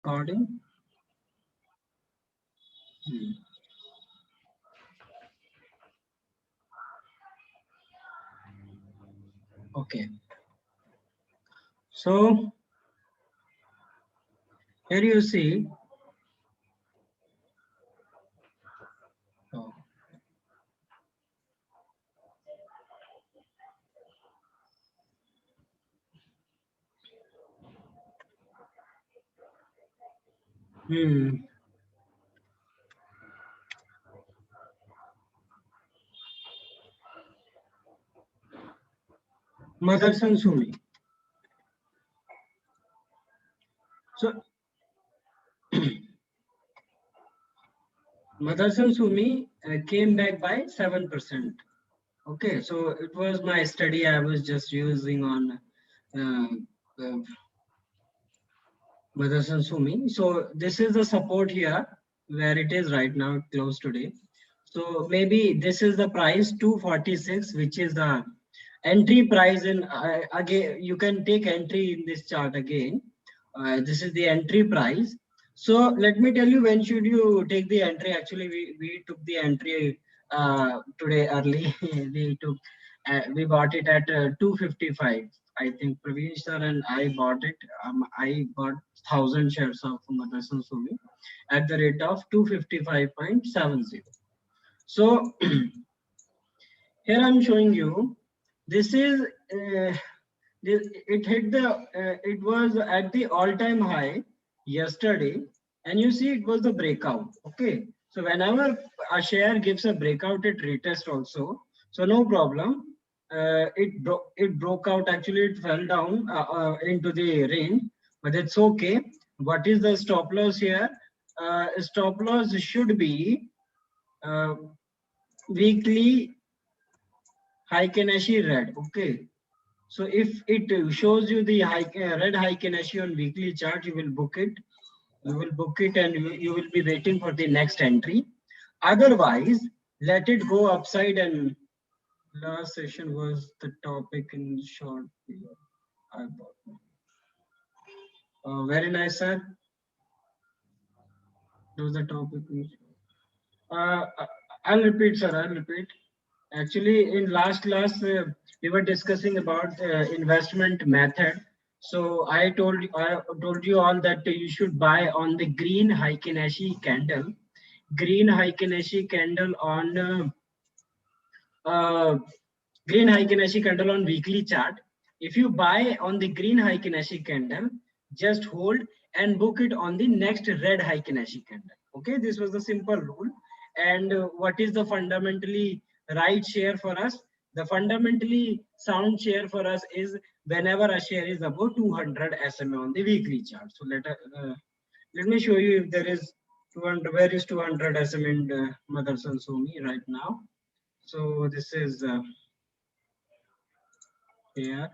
Recording. Okay. So here you see. Oh, hmm. Motherson Sumi. So Motherson Sumi came back by 7%. Okay, so it was my study I was just using on uh, uh, Motherson Sumi. So this is the support here where it is right now, close today. So maybe this is the price 246, which is the entry price. In again, you can take entry in this chart again. This is the entry price. So let me tell you, when should you take the entry. Actually, we took the entry today early. We bought it at 255. I think Praveen sir and I bought it. I bought 1,000 shares of Motherson Sumi at the rate of 255.70. So here I'm showing you. This is it hit the it was at the all-time high yesterday, and you see it was the breakout. Okay, so whenever a share gives a breakout, it retest also. So no problem. It broke out. Actually, it fell down into the range, but it's okay. What is the stop loss here? Stop loss should be uh, weekly Heiken-Ashi red. Okay, so if it shows you the red Heiken-Ashi on weekly chart, you will book it. You will book it, and you will be waiting for the next entry. Otherwise, let it go upside. And last session was the topic in short. I bought. Very nice, sir. That was the topic. Uh, I'll repeat, sir. I'll repeat. Actually, in last class, we were discussing about investment method. So I told you all that you should buy on the green Heiken-Ashi candle, green Heiken-Ashi candle on green Heiken-Ashi candle on weekly chart. If you buy on the green Heiken-Ashi candle, just hold and book it on the next red Heiken-Ashi candle. Okay, this was the simple rule. And what is the fundamentally right share for us? The fundamentally sound share for us is whenever a share is above 200 SMA on the weekly chart. So let me show you if there is 200. Where is 200 SMA in Motherson Sumi right now? So this is here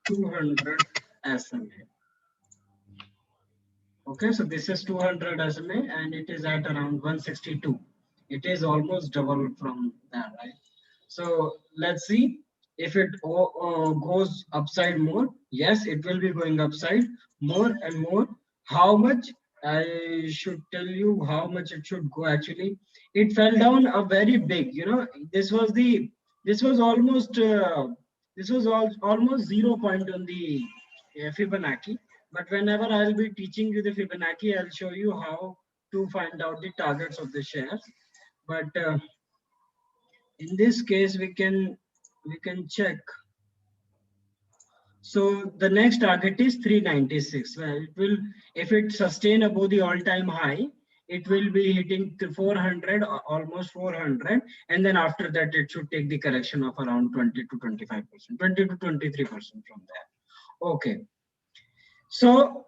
200 SMA. Okay, so this is 200 SMA and it is at around 162. It is almost double from that, right? So let's see if it goes upside more. Yes, it will be going upside more and more. How much? I should tell you how much it should go. Actually, it fell down a very big. This was almost almost 0 point on the Fibonacci. But whenever I'll be teaching you the Fibonacci, I'll show you how to find out the targets of the shares. But in this case, we can check. So the next target is 396. Well, it will, if it sustain above the all-time high, it will be hitting to 400, almost 400, and then after that, it should take the correction of around 20 to 25%, 20 to 23% from there. Okay. So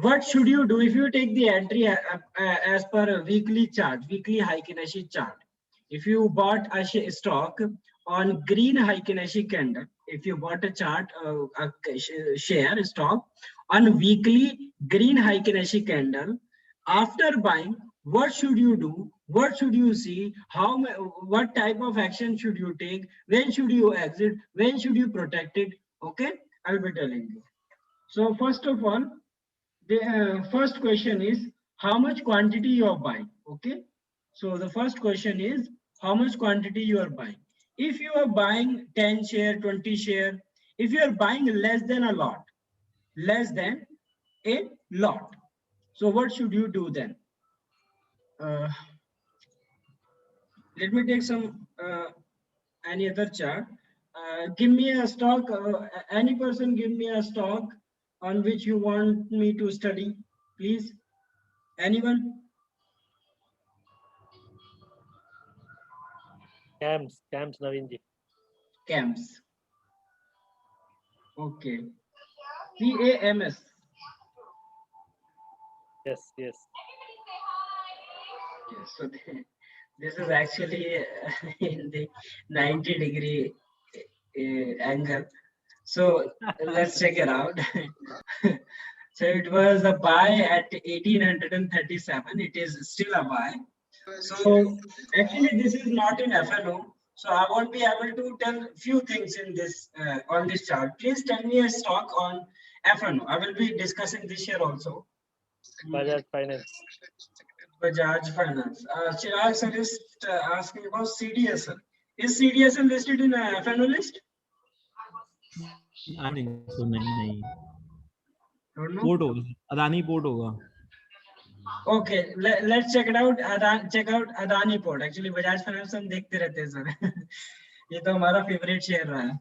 what should you do if you take the entry as per a weekly chart, weekly Heiken-Ashi chart? If you bought a stock on green Heiken-Ashi candle, if you bought a chart, share stock on weekly green Heiken-Ashi candle, after buying, what should you do? What should you see? What type of action should you take? When should you exit? When should you protect it? Okay, I'll be telling you. So first of all, The first question is how much quantity you are buying. Okay, so the first question is how much quantity you are buying. If you are buying 10 share, 20 share, if you are buying less than a lot, less than a lot, so what should you do then? uh, Let me take some any other chart. Give me a stock. Any person give me a stock on which you want me to study, please. Anyone? CAMS, Naveen ji. CAMS. Okay. CAMS. Yes, yes. Yes. So this is actually in the 90-degree angle. So let's check it out. So it was a buy at 1837. It is still a buy. So actually, this is not in FNO. So I won't be able to tell few things in this on this chart. Please tell me a stock on FNO. I will be discussing this here also. Bajaj Finance. Bajaj Finance. Chirag sir is asking about CDSL. Is CDSL listed in FNO list? I think so. नहीं. Don't know. Port होगा. Adani Port होगा. Okay, let's check it out. Check out Adani Port. Actually, Bajaj Finance हम देखते रहते हैं sir. ये तो हमारा favorite share रहा है.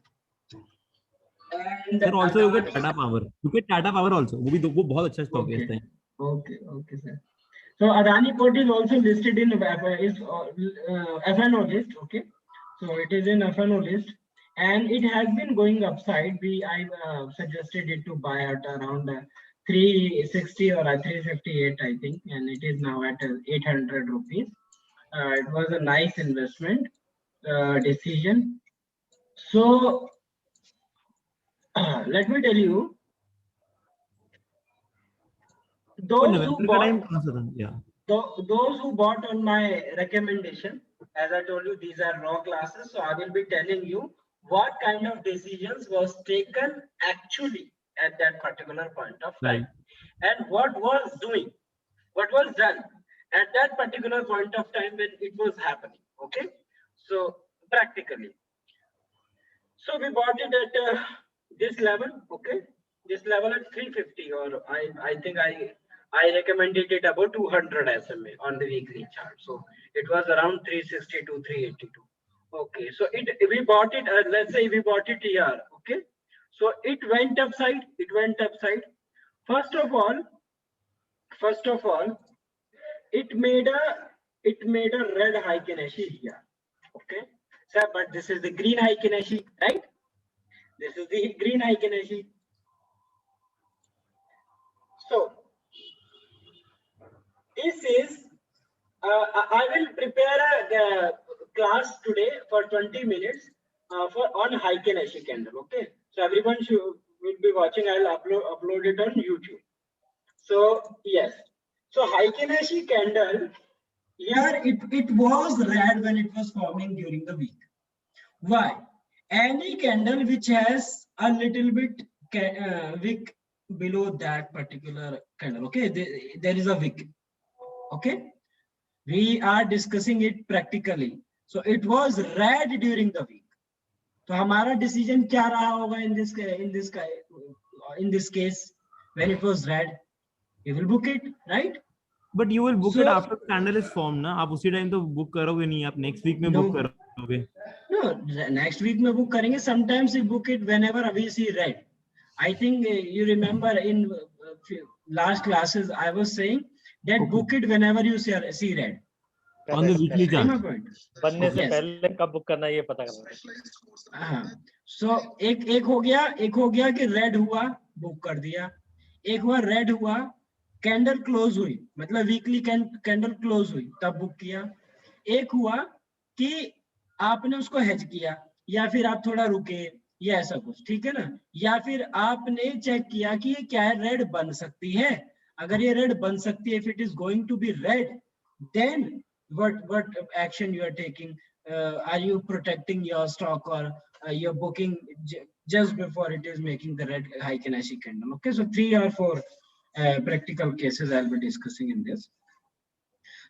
And Sir, also you get Tata Power. You get Tata Power also. वो बहुत अच्छा stock है इस time. Okay, sir. So Adani Port is also listed in FNO list. Okay, so it is in FNO list, and it has been going upside. I suggested it to buy at around 360 or 358, I think, and it is now at 800 rupees. It was a nice investment decision. So let me tell you, those who bought, those who bought on my recommendation, as I told you, these are raw classes. So I will be telling you what kind of decisions was taken actually at that particular point of time, and what was done at that particular point of time when it was happening. Okay, so practically, so we bought it at this level. Okay, this level at 350, or I think I recommended it about 200 SMA on the weekly chart. So it was around 360 to 382. Okay, so we bought it. Let's say we bought it here. Okay, so it went upside. It went upside. First of all, it made a red Heiken Ashi here. Okay, sir, but this is the green Heiken Ashi, right? This is the green Heiken Ashi. So this is I will prepare a class today for 20 minutes on Heiken Ashi candle. Okay, so everyone will be watching. I'll upload it on YouTube. So yes, so Heiken Ashi candle here, it was red when it was forming during the week. Why? Any candle which has a little bit wick below that particular candle. Okay, there is a wick. Okay, we are discussing it practically. So it was red during the week. So हमारा decision क्या रहा होगा in this case when it was red? You will book it, right? But you will book it after the candle is formed, ना? आप उसी time तो book करोगे नहीं, आप next week में book करोगे. No, next week में book करेंगे. Sometimes we book it whenever we see red. I think you remember in last classes I was saying that book it whenever you see red. On the weekly chart. बनने से पहले कब book करना ये पता करना. हाँ. So एक हो गया कि red हुआ book कर दिया. एक हुआ red हुआ कैंडल क्लोज हुई, मतलब वीकली कैंडल क्लोज हुई तब बुक किया. एक हुआ कि आपने उसको हेज किया, या फिर आप थोड़ा रुके, या ऐसा कुछ, ठीक है ना. या फिर आपने चेक किया कि ये क्या है, रेड बन सकती है. अगर ये रेड बन सकती है, if it is going to be red, then what action you are taking? Are you protecting your stock, or you're booking just before it is making the red Heiken Ashi candle? Okay, so 3 or 4 practical cases I'll be discussing in this.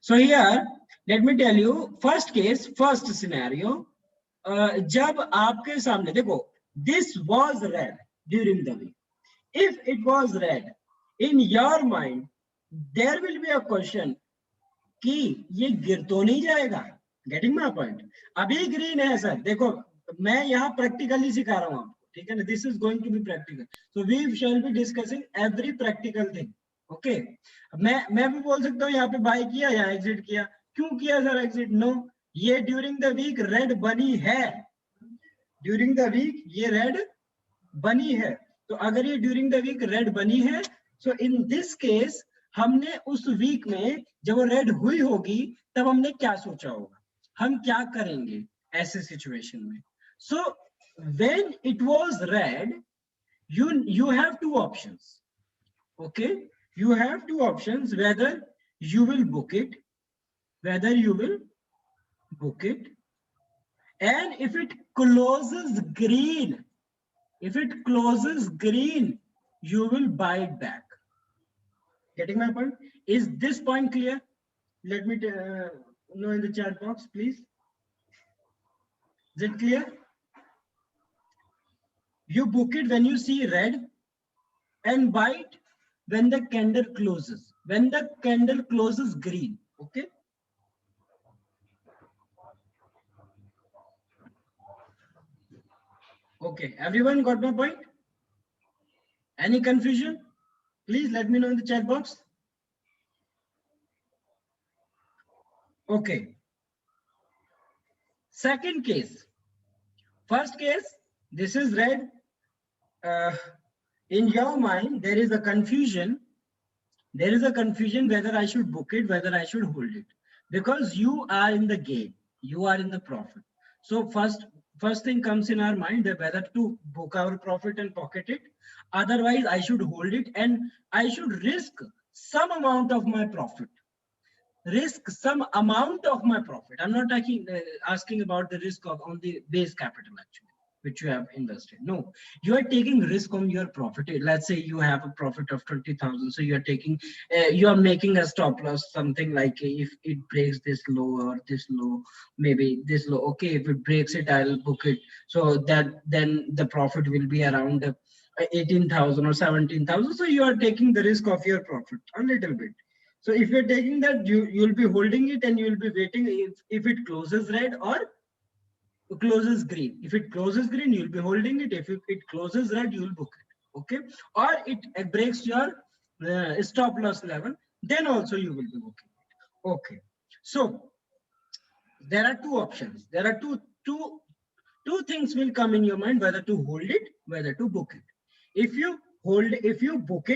So here, let me tell you, first case, first scenario. जब आपके सामने देखो, this was red during the week. If it was red, in your mind, there will be a question कि ये गिर तो नहीं जाएगा. Getting my point? अभी green है सर. देखो, मैं यहाँ practically सिखा रहा हूँ आपको. ठीक है ना? This is going to be practical. So we shall be discussing every practical thing. Okay? मैं भी बोल सकता हूँ यहाँ पे buy किया या exit किया. क्यों किया सर exit? No. ये during the week red बनी है. During the week ये red बनी है. तो अगर ये during the week red बनी है, so in this case हमने उस वीक में जब वो रेड हुई होगी तब हमने क्या सोचा होगा, हम क्या करेंगे ऐसे सिचुएशन में. So when it was red, you have two options. Okay, you have two options, whether you will book it, and if it closes green, you will buy it back. Getting my point? Is this point clear? Let me know in the chat box, please. Is it clear? You book it when you see red and buy it when the candle closes. When the candle closes green. Okay. Okay. Everyone got my point? Any confusion? Please let me know in the chat box. Okay. Second case. First case, this is red. In your mind, there is a confusion. Whether I should book it, whether I should hold it. Because you are in the game. You are in the profit. So first thing comes in our mind that whether to book our profit and pocket it. Otherwise, I should hold it and I should risk some amount of my profit. I'm not asking about the risk of on the base capital actually, which you have invested. No, you are taking risk on your profit. Let's say you have a profit of 20,000. So you are taking, you are making a stop loss, something like if it breaks this low or this low, maybe this low. Okay, if it breaks it, I'll book it. So that then the profit will be around 18,000 or 17,000. So you are taking the risk of your profit a little bit. So if you're taking that, you'll be holding it and you'll be waiting if it closes red or closes green. If it closes green, you'll be holding it. If it closes red, you'll book it. Okay. Or it breaks your stop loss level, then also you will be booking it. Okay. So there are two options. There are two things will come in your mind, whether to hold it, whether to book it. If you book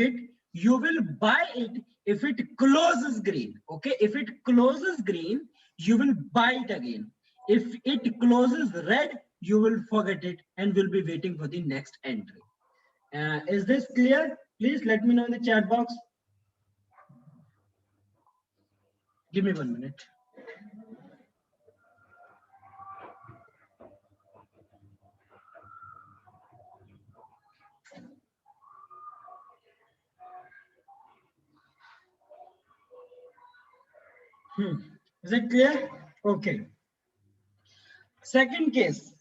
it, you will buy it if it closes green. Okay, if it closes green, you will buy it again. If it closes red, you will forget it and will be waiting for the next entry. Is this clear? Please let me know in the chat box. Give me 1 minute. Is it clear? Okay. Second case.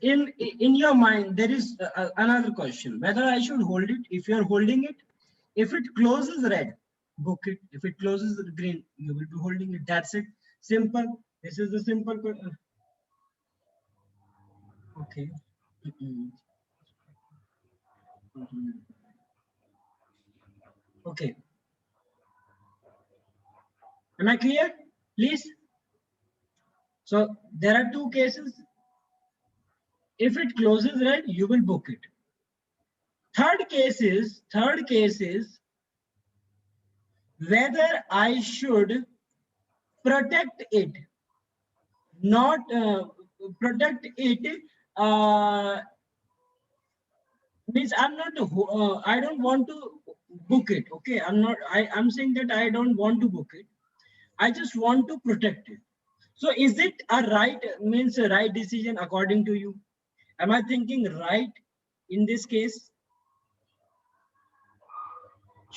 In your mind, there is another question, whether I should hold it. If you are holding it, if it closes red, book it. If it closes green, you will be holding it. That's it. Simple. This is the simple question. Okay. Okay. Am I clear? Please. So there are two cases. If it closes red, you will book it. Third case is whether I should protect it, not protect it. Means I'm not. I don't want to book it. Okay, I'm saying that I don't want to book it. I just want to protect it. So is it a right decision according to you? Am I thinking right in this case?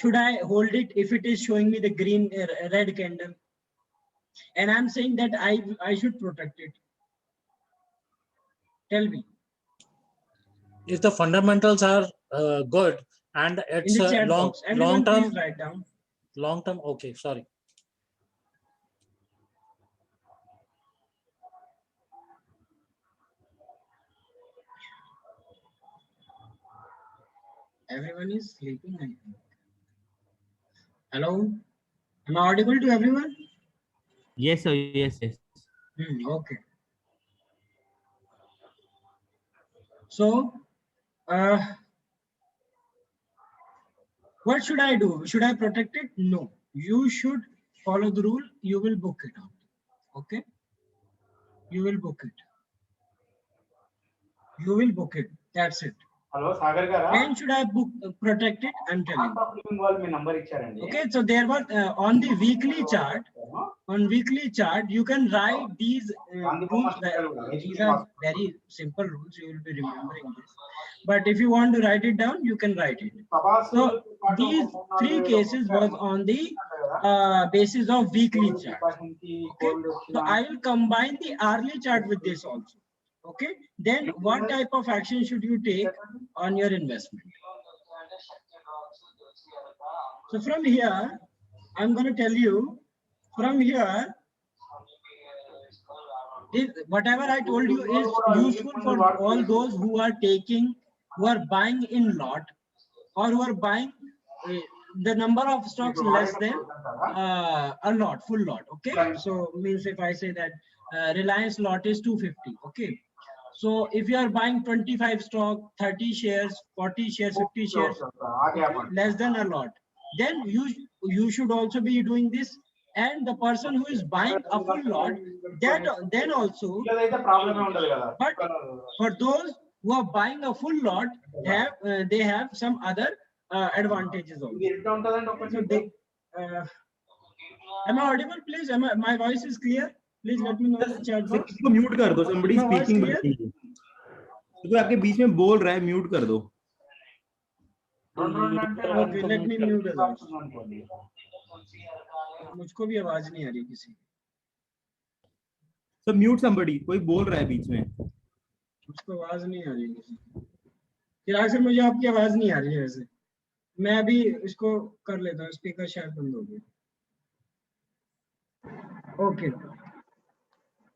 should I hold it if it is showing me the green red candle? And I'm saying that I should protect it. Tell me. If the fundamentals are good and In it's the a chat box. Everyone long term, please write down. long term. Okay, sorry. Everyone is sleeping, I think. Hello? Am I audible to everyone? Yes, sir. Yes, yes. Okay. So, what should I do? Should I protect it? No. You should follow the rule. You will book it out. Okay? You will book it. You will book it. That's it. Hello, Sagar Gara. When should I book protect it? I'm telling you. Number ఇచ్చారండి. Okay, so there was on the weekly chart. On weekly chart, you can write these rules. These are very simple rules. You will be remembering this. But if you want to write it down, you can write it. So these three cases was on the basis of weekly chart. Okay, so I will combine the hourly chart with this also. Okay, then what type of action should you take on your investment? So from here, I'm going to tell you, from here, whatever I told you is useful for all those who are buying in lot, or who are buying the number of stocks less than a lot, full lot. Okay, so means if I say that Reliance lot is 250. Okay, so if you are buying 25 stock, 30 shares, 40 shares, 50 shares, okay, less than a lot, then you should also be doing this. And the person who is buying a full lot, then also, but for those who are buying a full lot, they have some other advantages also. So they, am I audible, please? My voice is clear? Please let me know in the chat box. इसको mute कर दो, somebody My voice speaking. clear? कोई आपके बीच में बोल रहा है, mute कर दो. Okay, let me mute it also. मुझको भी आवाज नहीं आ रही किसी की. So mute somebody. कोई बोल रहा है बीच में. मुझको आवाज नहीं आ रही किसी की. फिलहाल से मुझे आपकी आवाज नहीं आ रही है वैसे. मैं अभी इसको कर लेता हूँ. स्पीकर शायद बंद हो गया. ओके,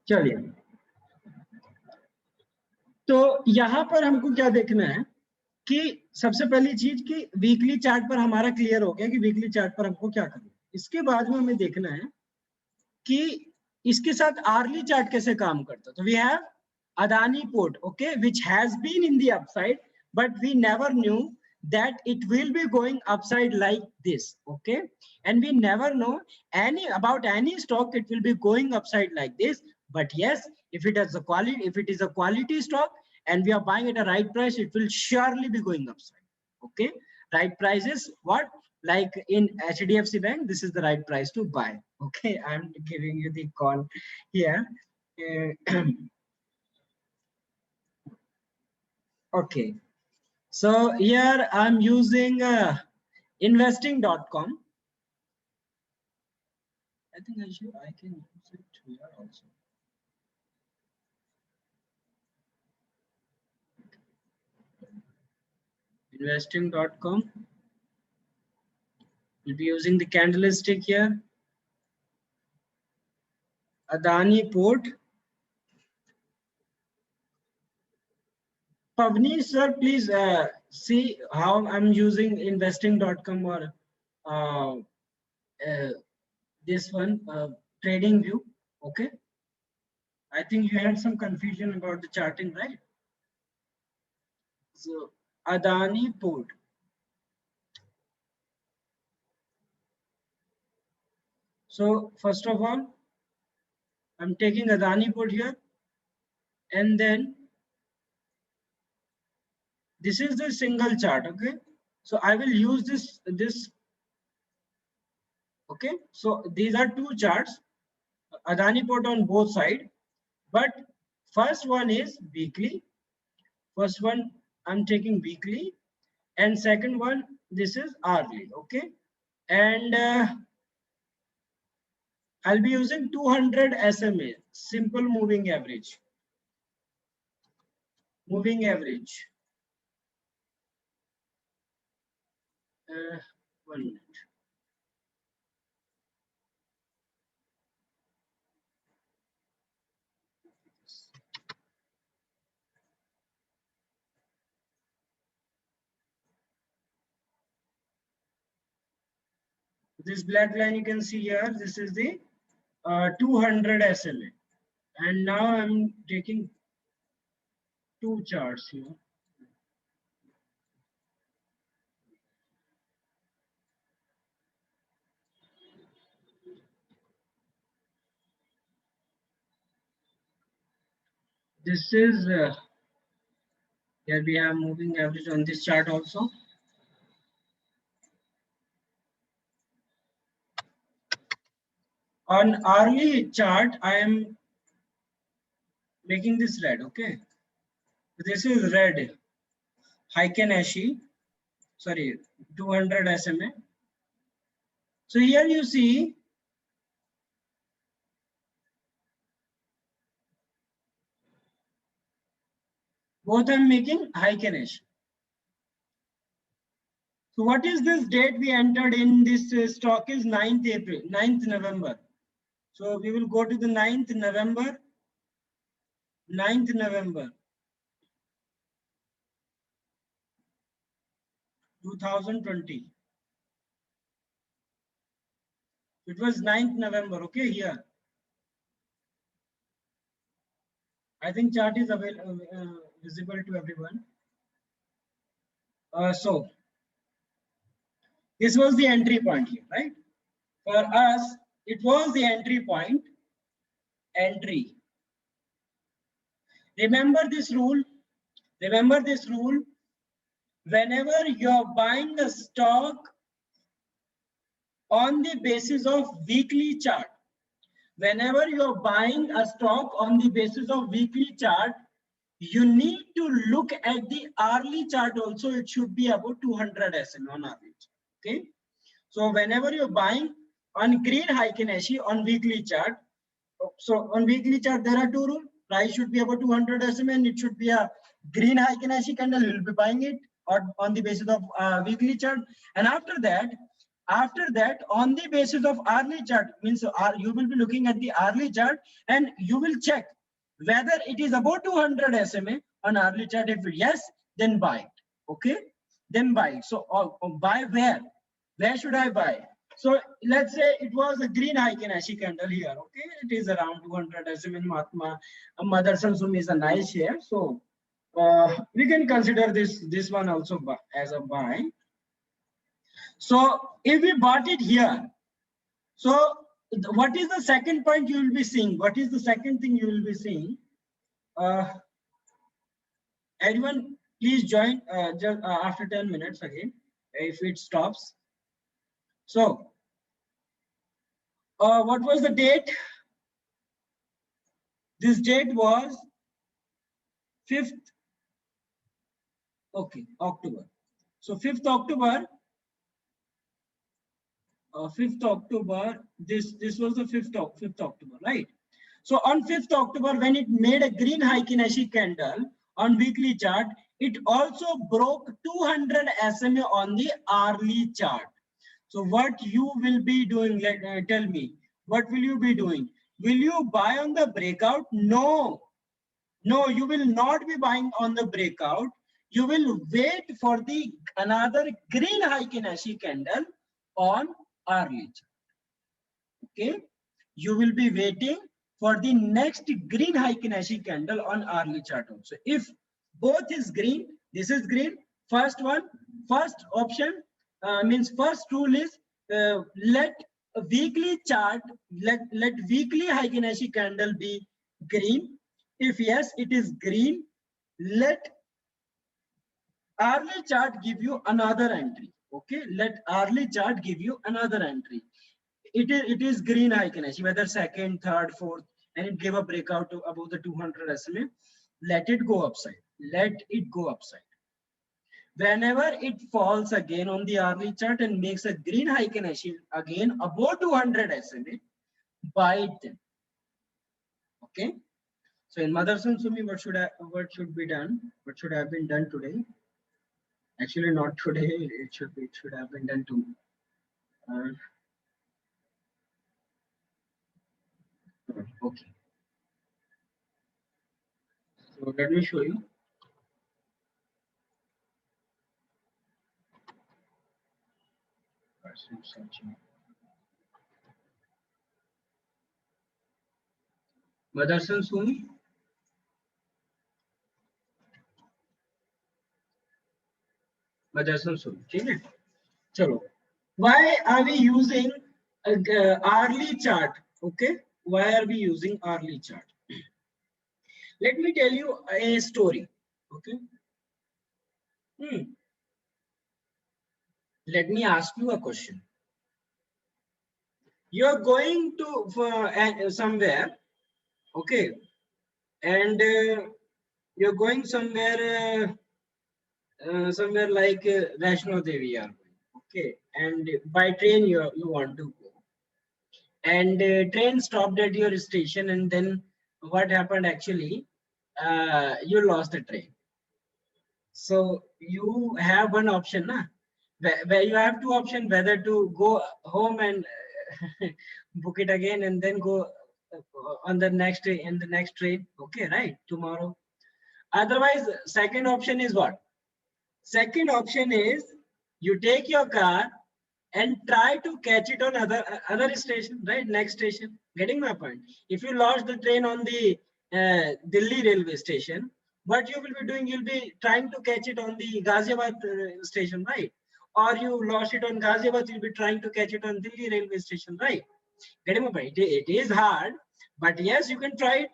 चलिए. तो यहाँ पर हमको क्या देखना है कि सबसे पहली चीज कि वीकली चार्ट पर हमारा क्लियर हो गया कि वीकली चार्ट पर हमको क्या करना है. इसके बाद में हमें देखना है कि इसके साथ आर्ली चार्ट कैसे काम करता है. तो we have Adani Port, okay, which has been in the upside, but we never knew that it will be going upside like this. Okay, and we never know about any stock it will be going upside like this. But yes, if it is a quality stock and we are buying at a right price, it will surely be going upside. Okay, right price is what? Like in HDFC Bank, this is the right price to buy. Okay, I'm giving you the call here. Okay, so here I'm using investing.com. I think I can use it here also. Investing.com. We'll be using the candlestick here. Adani Port. Pavni sir, please see how I'm using investing.com or this one, trading view. Okay, I think you had some confusion about the charting, right? So Adani Port. So first of all, I'm taking Adani Port here, and then this is the single chart. Okay, so I will use this. Okay, so these are two charts, Adani Port on both sides, but first one is weekly. First one I'm taking weekly, and second one this is hourly. Okay, and I'll be using 200 SMA, simple moving average. Moving average. 1 minute. This black line you can see here, this is the 200 SMA. And now I'm taking two charts here. This is, here we have moving average on this chart also. On hourly chart, I am making this red, okay? This is red, Heiken Ashi, sorry, 200 SMA. So here you see, both I'm making Heiken Ashi. So what is this date we entered in this stock is 9th November. So we will go to the 9th November, 2020. It was 9th November, okay, here. I think chart is visible to everyone. So this was the entry point here, right? For us, it was the entry point, entry. Remember this rule, whenever you're buying a stock on the basis of weekly chart, whenever you're buying a stock on the basis of weekly chart, you need to look at the hourly chart also. It should be about 200 SMA on average. Okay. So whenever you're buying on green Heiken Ashi on weekly chart, so on weekly chart there are two rules. Price should be about 200 SMA and it should be a green Heiken Ashi candle. You'll be buying it on the basis of weekly chart. And after that, on the basis of hourly chart, means you will be looking at the hourly chart and you will check whether it is about 200 SMA on hourly chart. If yes, then buy it. Okay, then buy it. So buy where? Where should I buy? So let's say it was a green Heiken Ashi candle here. Okay, it is around 200 SMA. Mahatma Motherson Sumi is a nice share. So we can consider this one also as a buy. So if we bought it here, so what is the second point you will be seeing? What is the second thing you will be seeing? Everyone, please join just after 10 minutes again, if it stops. So, what was the date? This date was 5th, okay, October. So 5th October, this was the 5th October, right? So on 5th October, when it made a green Heiken Ashi candle on weekly chart, it also broke 200 SMA on the hourly chart. So what you will be doing, tell me, what will you be doing? Will you buy on the breakout? No, you will not be buying on the breakout. You will wait for the another green Heiken Ashi candle on hourly chart. Okay, you will be waiting for the next green Heiken Ashi candle on hourly chart also. If both is green, this is green, first option means first rule is let a weekly chart, let weekly Heiken Ashi candle be green. If yes, it is green, let hourly chart give you another entry. Okay, let hourly chart give you another entry. It is green Heiken Ashi, whether second, third, fourth, and it gave a breakout to above the 200 SMA. Let it go upside. Whenever it falls again on the hourly chart and makes a green Heiken-Ashi again above 200 SMA, buy it then. Okay. So in Motherson Sumi, what should be done? What should have been done today? Actually, not today. It should have been done tomorrow. Okay. So let me show you. Motherson Sumi. Motherson Sumi. Okay. Chalo. Why are we using hourly chart? Okay. Why are we using hourly chart? Let me tell you a story. Okay. Let me ask you a question. You're going to somewhere, okay, and you're going somewhere, somewhere like Vaishno Devi, okay, and by train you want to go, and train stopped at your station, and then what happened actually? You lost the train. So you have one option, na? Where you have two options, whether to go home and book it again and then go on the next day in the next train. Okay, right? Tomorrow. Otherwise, second option is what? Second option is you take your car and try to catch it on other station, right? Next station. Getting my point? If you lost the train on the Delhi railway station, what you will be doing? You'll be trying to catch it on the Ghaziabad station, right? Or you lost it on Ghaziabad, you'll be trying to catch it on Delhi railway station, right? Getting my point? It is hard, but yes, you can try it.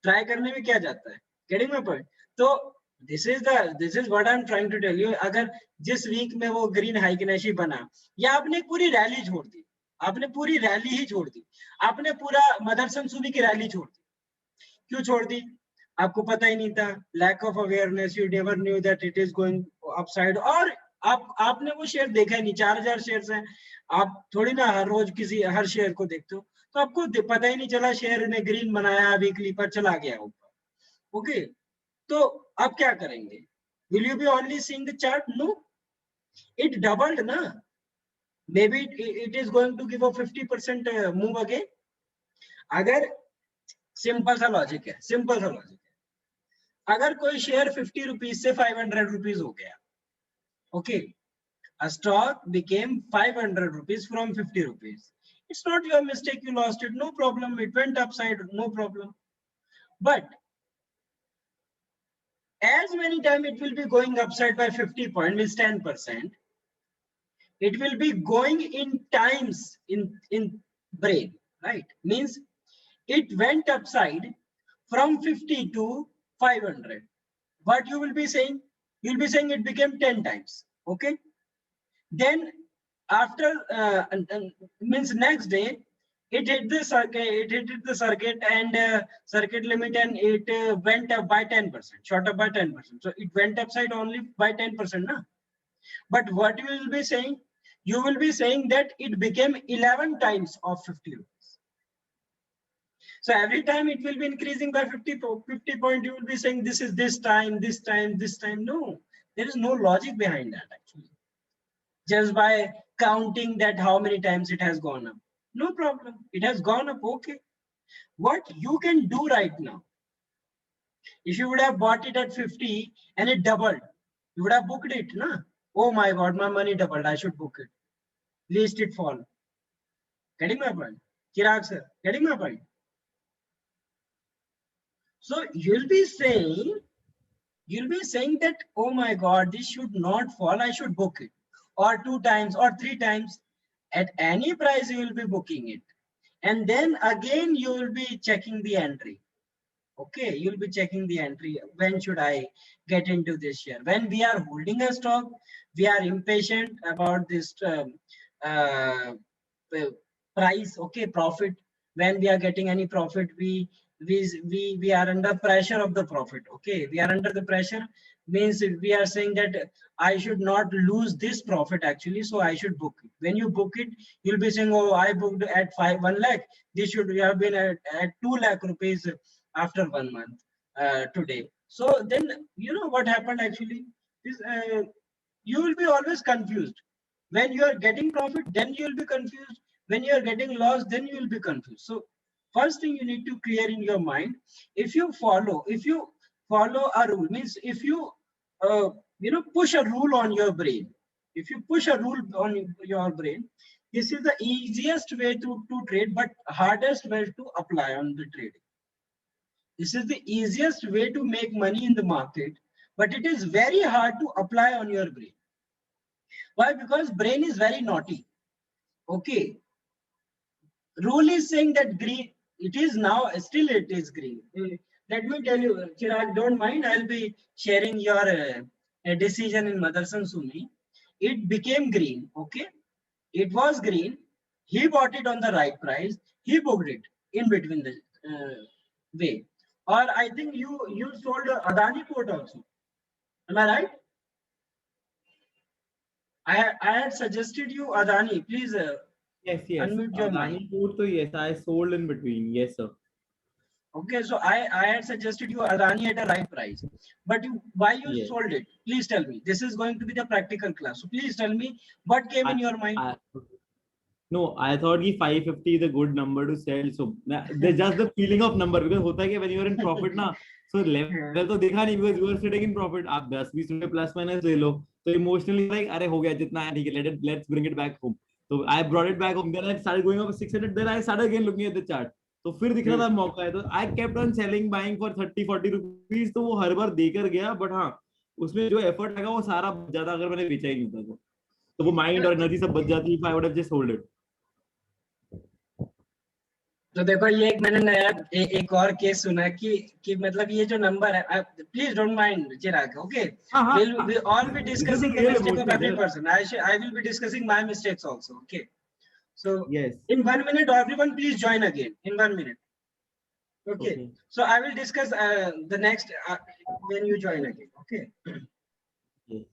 Try करने में क्या जाता है? Getting my point? So this is what I'm trying to tell you. अगर जिस week में वो green हाइकेनेशी बना, या आपने पूरी रैली छोड़ दी, आपने पूरी रैली ही छोड़ दी, आपने पूरा मदरसन सुनी की रैली छोड़ दी. क्यों छोड़ दी? आपको पता ही नहीं था. Lack of awareness, you never knew that it is going upside. और आपने वो शेयर देखा ही नहीं. 4000 शेयर्स हैं. आप थोड़ी ना हर रोज किसी हर शेयर को देखते हो, तो आपको पता ही नहीं चला शेयर ने ग्रीन बनाया, वीकली पर चला गया ऊपर. ओके, तो आप क्या करेंगे? Will you be only seeing the chart? No, it doubled na. Maybe it is going to give a 50% move again. अगर सिंपल सा लॉजिक है, सिंपल सा लॉजिक है. अगर कोई शेयर 50 रुपीज से 500 रुपीज हो गया, okay, a stock became 500 rupees from 50 rupees. It's not your mistake, you lost it, no problem. It went upside, no problem. But as many times it will be going upside by 50 points, means 10%. It will be going in times in brain, right? Means it went upside from 50 to 500. What you will be saying? You'll be saying it became 10 times, okay? Then after means next day it hit the circuit, and circuit limit, and it went up by 10%, shot up by 10%. So it went upside only by 10%, na? But what you will be saying? You will be saying that it became 11 times of 50 rupees. So every time it will be increasing by 50 point, you will be saying this is this time, this time, this time. No, there is no logic behind that actually. Just by counting that how many times it has gone up. No problem. It has gone up. Okay. What you can do right now, if you would have bought it at 50 and it doubled, you would have booked it, na? Oh my God, my money doubled. I should book it. Least it fall. Getting my point? Chirag sir, getting my point? So you'll be saying that, oh my God, this should not fall. I should book it. Or 2 times or 3 times. At any price, you will be booking it. And then again, you will be checking the entry. Okay, you'll be checking the entry. When should I get into this share? When we are holding a stock, we are impatient about this price, okay, profit. When we are getting any profit, we are under pressure of the profit. Okay, we are under the pressure. means if we are saying that I should not lose this profit actually, so I should book it. When you book it, you'll be saying, oh, I booked at 1 lakh. This should have been at 2 lakh rupees after 1 month today. So then, you know what happened actually? Is, you will be always confused. When you are getting profit, then you will be confused. When you are getting loss, then you will be confused. So first thing you need to clear in your mind, if you follow a rule, means if you push a rule on your brain, if you push a rule on your brain, this is the easiest way to trade, but hardest way to apply on the trading. This is the easiest way to make money in the market, but it is very hard to apply on your brain. Why? Because brain is very naughty. Okay, rule is saying that green, it is now, still it is green. Let me tell you, Chirag, don't mind, I'll be sharing your decision in Motherson Sumi. It became green, okay? It was green. He bought it on the right price. He booked it in between the way. Or I think you sold Adani port also. Am I right? I had suggested you Adani. Please Yes. unmute your mic. Adani Port, so yes, I sold in between. Yes, sir. Okay, so I had suggested you Adani at a right price, but why you Yes. sold it? Please tell me. This is going to be the practical class. So please tell me what came in your mind. No, I thought कि 550 is a good number to sell. So there's just the feeling of number, because होता है कि when you are in profit ना, so level तो देखा नहीं, because you are sitting in profit. आप 10-20 रुपए plus minus ले लो, तो emotionally like अरे हो गया जितना है ठीक है, let's bring it back home. So I brought it back home. Then I started going up 600. Then I started again looking at the chart. तो फिर दिख रहा था मौका है, तो I kept on selling, buying for 30-40 rupees. तो वो हर बार देकर गया, but हाँ उसमें जो effort लगा वो सारा बच जाता अगर मैंने बेचा ही नहीं होता तो वो mind और energy सब बच जाती if I would have just sold it. तो देखो ये एक मैंने नया एक और केस सुना कि मतलब ये जो नंबर है, please don't mind Chirag, okay, we'll all be discussing the mistake of every person. I will be discussing my mistakes also, okay? So yes, in 1 minute, everyone please join again in 1 minute. Okay. So I will discuss the next when you join again, okay? Yes.